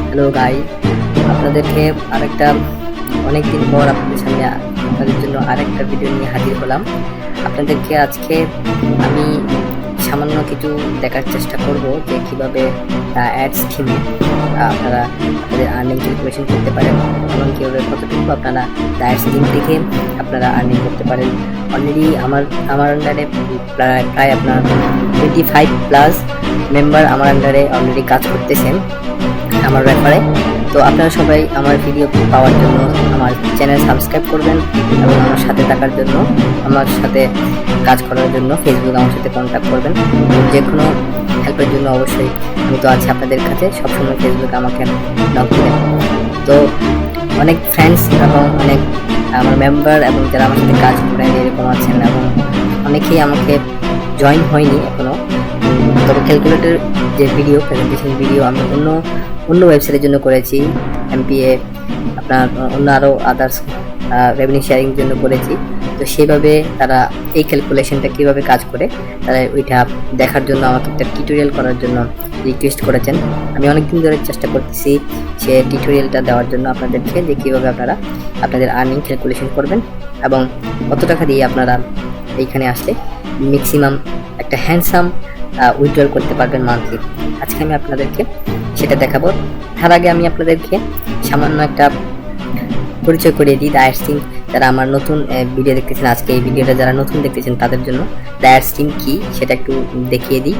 Hello guys, আপনাদেরকে আরেকটা অনেকদিন পর আপনাদের জন্য আরেকটা ভিডিও নিয়ে হাজির হলাম। আপনাদেরকে আজকে আমি সামান্য কিছু দেখার চেষ্টা করব যে কিভাবে অ্যাড স্কিমে আপনারা আপনাদের আর্নিং ক্যালকুলেশন করতে পারেন এবং কীভাবে কতটুকু আপনারা অ্যাড স্কিম থেকে আপনারা আর্নিং করতে পারেন। অলরেডি আমার আন্ডারে প্রায় আপনার 25+ মেম্বার আমার আন্ডারে অলরেডি কাজ করতেছেন আমার ব্যাপারে। তো আপনারা সবাই আমার ভিডিও পাওয়ার জন্য আমার চ্যানেল সাবস্ক্রাইব করবেন এবং আমার সাথে থাকার জন্য, আমার সাথে কাজ করার জন্য ফেসবুক আমার সাথে কন্ট্যাক্ট করবেন। যে কোনো হেল্পের জন্য অবশ্যই আমি তো আছি আপনাদের কাছে, সবসময় ফেসবুকে আমাকে নক দিবেন। তো অনেক ফ্রেন্ডস এবং অনেক আমার মেম্বার এবং যারা আমার সাথে কাজ করেন এরকম আছেন এবং অনেকেই আমাকে জয়েন হয়নি এখনও। তবে ক্যালকুলেটর যে প্রেজেন্টেশন ভিডিও আমি অন্য ওয়েবসাইটের জন্য করেছি, এমপিএ আপনার অন্য আরও আদার্স রেভিনিউ শেয়ারিং জন্য করেছি। তো সেইভাবে তারা এই ক্যালকুলেশনটা কীভাবে কাজ করে তারা ওইটা দেখার জন্য আমাকে একটা টিউটোরিয়াল করার জন্য রিকোয়েস্ট করেছেন। আমি অনেকদিন ধরে চেষ্টা করতেছি সে টিউটোরিয়ালটা দেওয়ার জন্য আপনাদেরকে, যে কীভাবে আপনারা আপনাদের আর্নিং ক্যালকুলেশন করবেন এবং কত টাকা দিয়ে আপনারা এইখানে আসলে ম্যাক্সিমাম একটা হ্যান্ডসাম উইথড্রল করতে পারবেন মান্থলি। আজকে আমি আপনাদেরকে সেটা দেখাবো। তার আগে আমি আপনাদেরকে সামান্য একটা পরিচয় করিয়ে দিই দ্য অ্যাড স্কিম। যারা আমার নতুন ভিডিও দেখতেছেন, আজকে এই ভিডিওটা যারা নতুন দেখতেছেন তাদের জন্য দ্য অ্যাড স্কিম কী সেটা একটু দেখিয়ে দিই।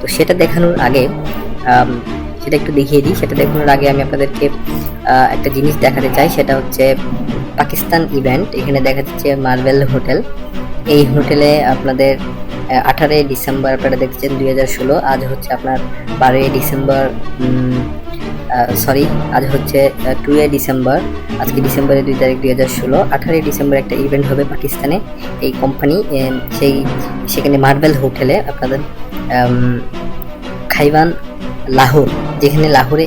তো সেটা দেখানোর আগে সেটা দেখানোর আগে আমি আপনাদেরকে একটা জিনিস দেখাতে চাই। সেটা হচ্ছে পাকিস্তান ইভেন্ট। এখানে দেখা যাচ্ছে মার্বেল হোটেল। এই হোটেলে আপনাদের 18 ডিসেম্বর আপনারা দেখছেন 2016। আজ হচ্ছে আপনার 12 ডিসেম্বর, আজ হচ্ছে 2 ডিসেম্বর। আজকে ডিসেম্বরের 2 তারিখ 2016। 18 ডিসেম্বর একটা ইভেন্ট হবে পাকিস্তানে। এই কোম্পানি সেখানে মার্বেল হোটেলে আপনাদের খাইবান লাহোর, যেখানে লাহোরে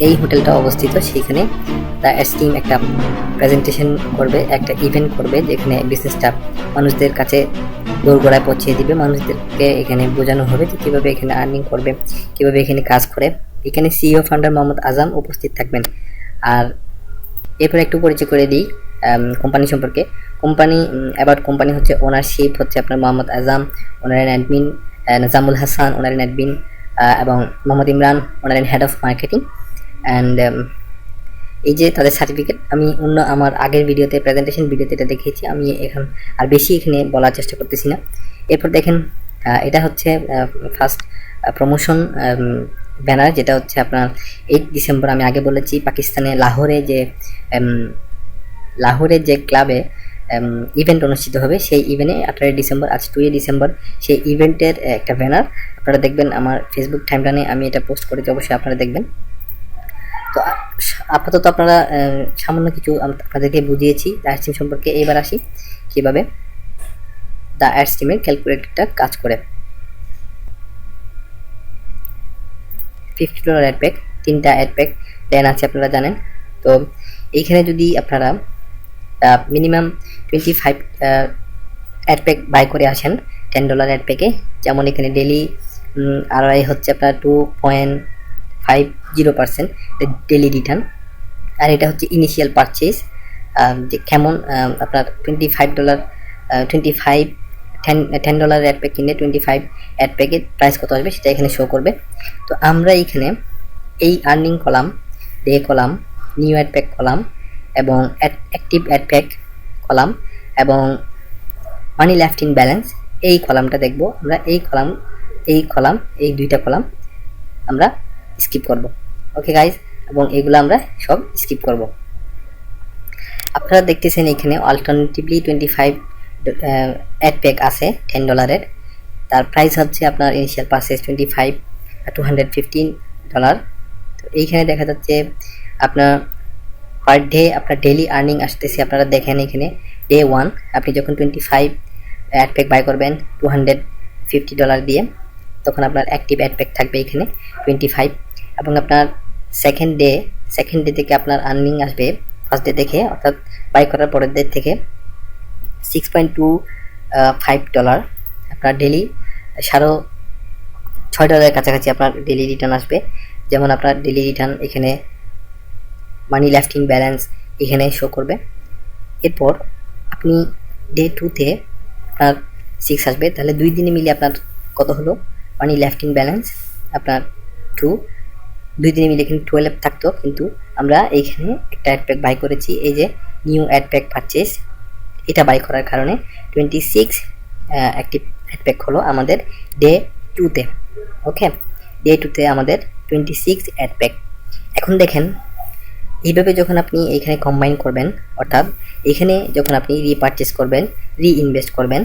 এই হোটেলটা অবস্থিত, সেখানে দ্য স্কিম একটা প্রেজেন্টেশন করবে, একটা ইভেন্ট করবে যেখানে বিজনেসটা মানুষদের কাছে দোরগোড়ায় পৌঁছিয়ে দিবে। মানুষদেরকে এখানে বোঝানো হবে যে কীভাবে এখানে আর্নিং করবে, কীভাবে এখানে কাজ করে। এখানে সিইও ফাউন্ডার মোহাম্মদ আজম উপস্থিত থাকবেন। আর এরপরে একটু পরিচয় করে দিই কোম্পানি সম্পর্কে। কোম্পানি হচ্ছে ওনারশিপ হচ্ছে আপনার মোহাম্মদ আজম, ওনারের অ্যাডমিন নাজামুল হাসান, ওনারের অ্যাডমিন এবং মোহাম্মদ ইমরান, ওনারের হেড অফ মার্কেটিং। অ্যান্ড এই যে তাদের সার্টিফিকেট, আমি আমার আগের ভিডিওতে প্রেজেন্টেশন ভিডিওতে এটা দেখিয়েছি। আমি এখন আর বেশি এখানে বলার চেষ্টা করতেছি না। এরপর দেখেন এটা হচ্ছে ফার্স্ট প্রমোশন ব্যানার, যেটা হচ্ছে আপনার 8 ডিসেম্বর। আমি আগে বলেছি পাকিস্তানে লাহোরে যে ক্লাবে ইভেন্ট অনুষ্ঠিত হবে, সেই ইভেন্টে 18 ডিসেম্বর, আজ 2 ডিসেম্বর, সেই ইভেন্টের একটা ব্যানার আপনারা দেখবেন। আমার ফেসবুক টাইমলাইনে আমি এটা পোস্ট করেছি, অবশ্যই আপনারা দেখবেন। তো আপাতত আপনারা সামান্য কিছু আপনাদেরকে বুঝিয়েছি অ্যাড স্কিম সম্পর্কে। এবার আসি কীভাবে দ্য অ্যাড স্কিমের ক্যালকুলেটরটা কাজ করে। $50 অ্যাড প্যাক, 3টা অ্যাড প্যাক প্ল্যান আছে আপনারা জানেন। তো এইখানে যদি আপনারা মিনিমাম 25 অ্যাড প্যাক বাই করে আসেন $10 অ্যাড প্যাকে, যেমন এখানে ডেলি আরআই হচ্ছে আপনার 2.50% ডেলি রিটার্ন। আর এটা হচ্ছে ইনিশিয়াল পারচেজ, যে কেমন আপনার $10 অ্যাড প্যাক কিনে 25 অ্যাড প্যাকের প্রাইস কত আসবে সেটা এখানে শো করবে। তো আমরা এখানে এই earning column, day column, new ad pack column এবং অ্যাক্টিভ অ্যাড প্যাক কলাম এবং মানি লেফট ইন ব্যালেন্স, এই কলামটা দেখব আমরা। এই দুইটা কলাম আমরা স্কিপ করব। ওকে গাইজ, এবং এগুলো আমরা সব স্কিপ করব। আপনারা দেখতেছেন এখানে অল্টারনেটিভলি 25 অ্যাড প্যাক আছে $10। তার প্রাইস হচ্ছে আপনার ইনিশিয়াল পারচেজ $215। তো এইখানে দেখা যাচ্ছে আপনার পার ডে আপনার ডেলি আর্নিং আসতেছে। আপনারা দেখেন এখানে ডে 1 আপনি যখন 25 অ্যাড প্যাক বাই করবেন $250 দিয়ে, তখন আপনার অ্যাক্টিভ অ্যাড প্যাক থাকবে এখানে 25। এবং আপনার সেকেন্ড ডে থেকে আপনার আর্নিং আসবে ফার্স্ট ডে থেকে, অর্থাৎ বাই করার পরের ডে থেকে $6.25। আপনার ডেলি $6.5 কাছাকাছি আপনার ডেলি রিটার্ন আসবে, যেমন আপনার ডেলি রিটার্ন এখানে মানি লেফট ইন ব্যালেন্স এখানে শো করবে। এরপর আপনি ডে 2-তে আপনার 6 আসবে, তাহলে 2 দিনে মিলে আপনার কত হলো মানি লেফট ইন ব্যালেন্স আপনার 2, 2 দিনে মিলে কিন্তু 12 থাকতো, কিন্তু আমরা এইখানে একটা অ্যাড প্যাক বাই করেছি, এই যে নিউ অ্যাড প্যাক পারচেস, এটা বাই করার কারণে 26 অ্যাক্টিভ অ্যাড প্যাক হলো আমাদের ডে 2-তে। ওকে, ডে 2-তে আমাদের 26 অ্যাড প্যাক। এখন দেখেন এইভাবে যখন আপনি এখানে কম্বাইন করবেন, অর্থাৎ এখানে যখন আপনি রিপারচেস করবেন, রিইনভেস্ট করবেন,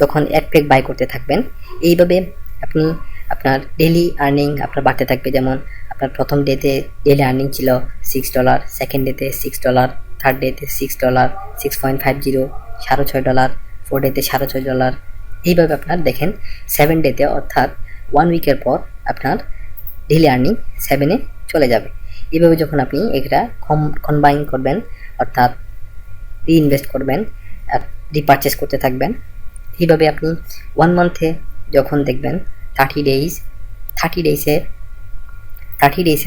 যখন অ্যাড প্যাক বাই করতে থাকবেন, এইভাবে আপনি আপনার ডেইলি আর্নিং আপনার বাড়তে থাকবে। যেমন আপনার প্রথম ডেতে ডেইলি আর্নিং ছিল $6, সেকেন্ড ডেতে $6, থার্ড ডেতে $6, 6.50, $6.5, 4 ডেতে $6.5। এইভাবে আপনার দেখেন 7 ডেতে অর্থাৎ 1 উইকের পর আপনার ডেইলি আর্নিং 7-এ চলে যাবে। এইভাবে যখন আপনি এটা কম্বাইন করবেন, অর্থাৎ রিইনভেস্ট করবেন আর রিপারচেস করতে থাকবেন, এইভাবে আপনি 1 মান্থে যখন দেখবেন 30 ডেইসে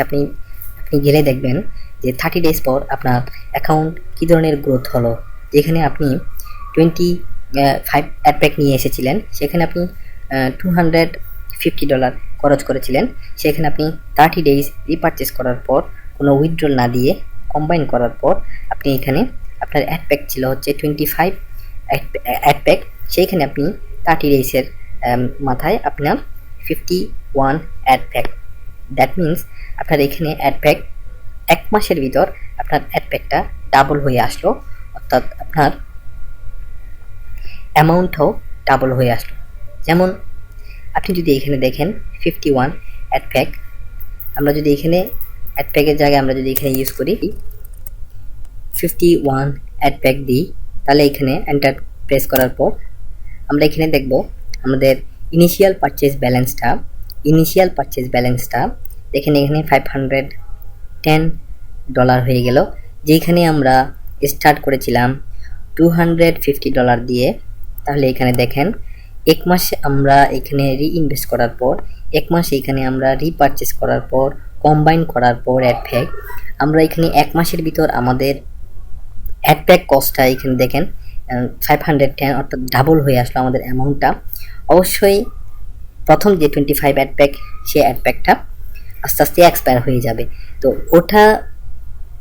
আপনি গেলে দেখবেন যে 30 ডেজ পর আপনার অ্যাকাউন্ট কী ধরনের গ্রোথ হলো। যেখানে আপনি 25 অ্যাড প্যাক নিয়ে এসেছিলেন, সেখানে আপনি $250 খরচ করেছিলেন, সেখানে আপনি 30 ডেজ রিপারচেস করার পর কোনো উইথড্রল না দিয়ে কম্বাইন করার পর আপনি এখানে আপনার অ্যাড প্যাক ছিল হচ্ছে 25 অ্যাড প্যাক, সেইখানে আপনি 30 ডেজের মাথায় আপনার 51 অ্যাড প্যাক। দ্যাট মিনস আপনার এখানে অ্যাড প্যাক 1 মাসের ভিতর আপনার অ্যাড প্যাকটা ডাবল হয়ে আসলো, অর্থাৎ আপনার অ্যামাউন্টটাও ডাবল হয়ে আসলো। যেমন আপনি যদি এখানে দেখেন 51 অ্যাড প্যাক, আমরা যদি এখানে অ্যাড প্যাকের জায়গায় আমরা যদি এখানে ইউজ করি 51 অ্যাড প্যাক দিই, তাহলে এখানে এন্টার প্রেস করার পর আমরা এখানে দেখব আমাদের ইনিশিয়াল পারচেজ ব্যালেন্সটা দেখেন এখানে $510 হয়ে গেল, যেখানে আমরা স্টার্ট করেছিলাম $250 দিয়ে। তাহলে এখানে দেখেন 1 মাস আমরা এখানে রিইনভেস্ট করার পর, 1 মাস এখানে আমরা রিপারচেস করার পর, কম্বাইন করার পর অ্যাড প্যাক, আমরা এখানে 1 মাসের ভিতর আমাদের অ্যাড প্যাক কস্টটা এখানে দেখেন 510, অর্থাৎ ডাবল হয়ে আসলো আমাদের অ্যামাউন্টটা। অবশ্যই প্রথম যে 25 অ্যাড প্যাক, সে অ্যাড প্যাকটা আস্তে আস্তে এক্সপায়ার হয়ে যাবে, তো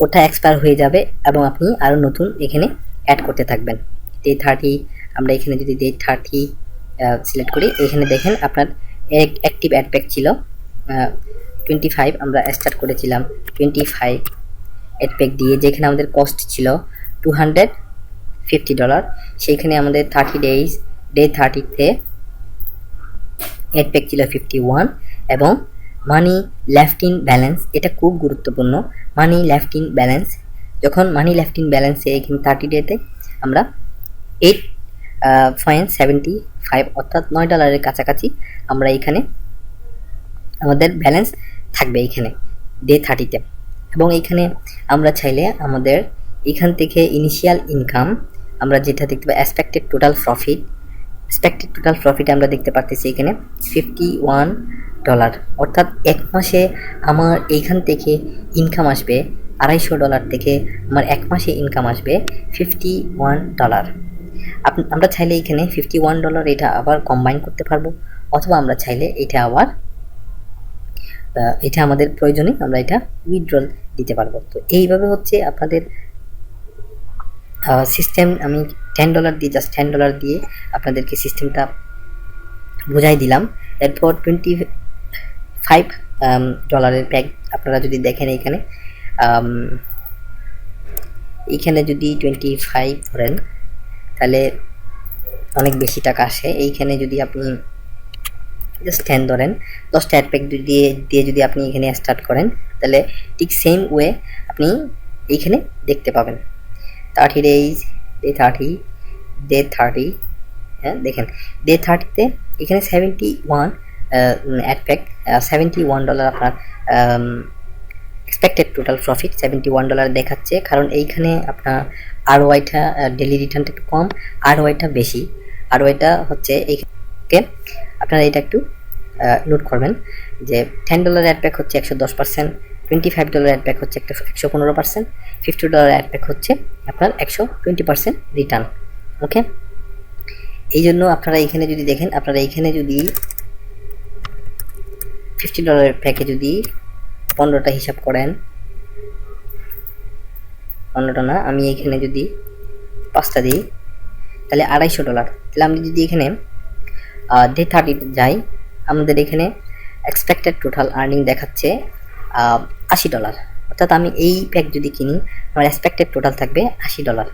ওটা এক্সপায়ার হয়ে যাবে এবং আপনি আরও নতুন এখানে অ্যাড করতে থাকবেন। ডে 30 আমরা এখানে যদি ডে 30 সিলেক্ট করি, এখানে দেখেন আপনার অ্যাক্টিভ অ্যাড প্যাক ছিল 25, আমরা স্টার্ট করেছিলাম 25 অ্যাড প্যাক দিয়ে, যেখানে আমাদের কস্ট ছিল $250, সেইখানে আমাদের 30 ডেজ ডে 30-তে অ্যাড প্যাক ছিল 51 এবং মানি লেফট ইন ব্যালেন্স, এটা খুব গুরুত্বপূর্ণ। মানি লেফট ইন ব্যালেন্স, যখন মানি লেফট ইন ব্যালেন্সে এখানে 30 ডেতে আমরা 8.75 অর্থাৎ $9 কাছাকাছি আমরা এখানে আমাদের ব্যালেন্স থাকবে এখানে ডে 30-তে। এবং এইখানে আমরা চাইলে আমাদের এখান থেকে ইনিশিয়াল ইনকাম আমরা যেটা দেখতে পাই এক্সপেক্টেড টোটাল প্রফিট আমরা দেখতে পাচ্ছি এখানে $51, অর্থাৎ 1 মাসে আমার এইখান থেকে ইনকাম আসবে $250 থেকে আমার 1 মাসে ইনকাম আসবে $51। আমরা চাইলে এখানে $51 এটা আবার কম্বাইন করতে পারবো, অথবা আমরা চাইলে এটা আবার এটা আমাদের প্রয়োজনে আমরা এটা উইথড্রল দিতে পারবো। তো এইভাবে হচ্ছে আপনাদের সিস্টেম। আমি $10 দিয়ে জাস্ট $10 দিয়ে আপনাদেরকে সিস্টেমটা বোঝাই দিলাম। এরপর $25 প্যাক আপনারা যদি দেখেন এইখানে যদি 25 ধরেন তাহলে অনেক বেশি টাকা আসে। এইখানে যদি আপনি জাস্ট 10 ধরেন, 10টা অ্যাড প্যাক দিয়ে যদি আপনি এখানে স্টার্ট করেন, তাহলে ঠিক সেম ওয়ে আপনি এইখানে দেখতে পাবেন 30 ডেজ ডে 30 হ্যাঁ দেখেন ডে 30-তে এখানে 71 অ্যাড প্যাক $71 আপনার এক্সপেক্টেড টোটাল প্রফিট $71 দেখাচ্ছে, কারণ এইখানে আপনার আরওআইটা ডেলি রিটার্নটা একটু কম, আরওআইটা বেশি। আরওআইটা হচ্ছে এইখানে আপনারা এটা একটু নোট করবেন। যে $10 অ্যাড ব্যাক হচ্ছে 110%, $25 অ্যাড ব্যাক হচ্ছে 115%, $50 অ্যাড ব্যাক হচ্ছে আপনার 120% রিটার্ন। ওকে, এই জন্য আপনারা এখানে যদি দেখেন, আপনারা এখানে যদি $50 প্যাকে যদি 15টা হিসাব করেন, 15টা না, আমি এখানে যদি 5টা দিই তাহলে $250। তাহলে আমি যদি এখানে ডে 30 যাই, আমাদের এখানে এক্সপেক্টেড টোটাল আর্নিং দেখাচ্ছে $80। অর্থাৎ আমি এই প্যাক যদি কিনি আমার এক্সপেক্টেড টোটাল থাকবে $80।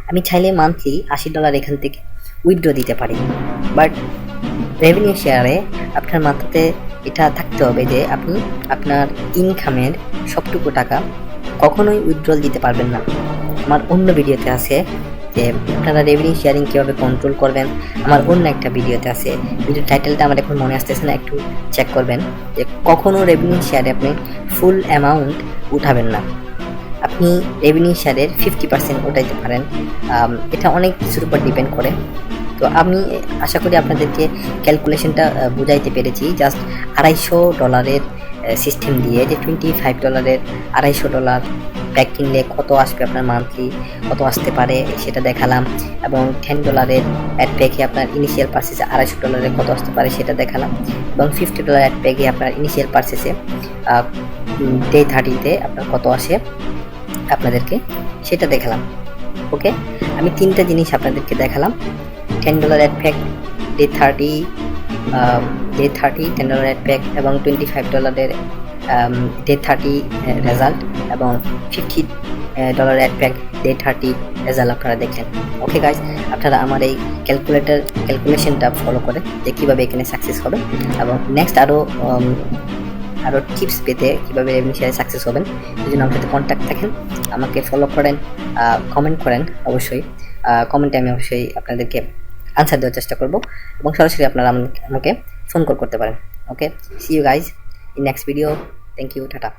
আমি চাইলে মান্থলি $80 এখান থেকে উইথড্র দিতে পারি, বাট রেভিনিউ শেয়ারে আপনার মাথাতে এটা থাকতে হবে যে আপনি আপনার ইনকামের সবটুকু টাকা কখনোই উইথড্রল দিতে পারবেন না। আমার অন্য ভিডিওতে আছে যে আপনারা রেভিনিউ শেয়ারিং কীভাবে কন্ট্রোল করবেন, আমার অন্য একটা ভিডিওতে আছে। ভিডিও টাইটেলটা আমার এখন মনে আসতেছে না, একটু চেক করবেন যে কখনও রেভিনিউ শেয়ারে আপনি ফুল অ্যামাউন্ট উঠাবেন না, আপনি রেভিনিউ শেয়ারের 50% উঠাইতে পারেন। এটা অনেক কিছুর উপর ডিপেন্ড করে। তো আমি আশা করি আপনাদেরকে ক্যালকুলেশনটা বুঝাইতে পেরেছি। জাস্ট $250 সিস্টেম দিয়ে যে $25 $250 প্যাক কিনলে কত আসবে আপনার মান্থলি, কত আসতে পারে সেটা দেখালাম, এবং $10 অ্যাড প্যাকে আপনার ইনিশিয়াল পারচেসে $250 কত আসতে পারে সেটা দেখালাম, এবং $50 অ্যাড প্যাকে আপনার ইনিশিয়াল পারচেসে ডে 30তে আপনার কত আসে আপনাদেরকে সেটা দেখালাম। ওকে, আমি 3টা জিনিস আপনাদেরকে দেখালাম, $10 ad pack, day 30 $10 ad pack, এবং $25 ডে 30 রেজাল্ট, এবং $50 অ্যাড প্যাক ডে 30 রেজাল্ট আপনারা দেখলেন। ওকে গাইজ, আপনারা আমার এই ক্যালকুলেশনটা ফলো করে যে কীভাবে এখানে সাকসেস হবে, এবং নেক্সট আরও টিপস পেতে কীভাবে রেভিনিউ শেয়ারে সাকসেস হবেন এই জন্য আমার সাথে কন্ট্যাক্ট থাকেন, আমাকে ফলো করেন, কমেন্ট করেন। অবশ্যই কমেন্টে আমি অবশ্যই আপনাদেরকে আনসার দেওয়ার চেষ্টা করব, এবং সরাসরি আপনারা আমাকে ফোন কল করতে পারেন। Okay, see you guys in next video. Thank you, tata.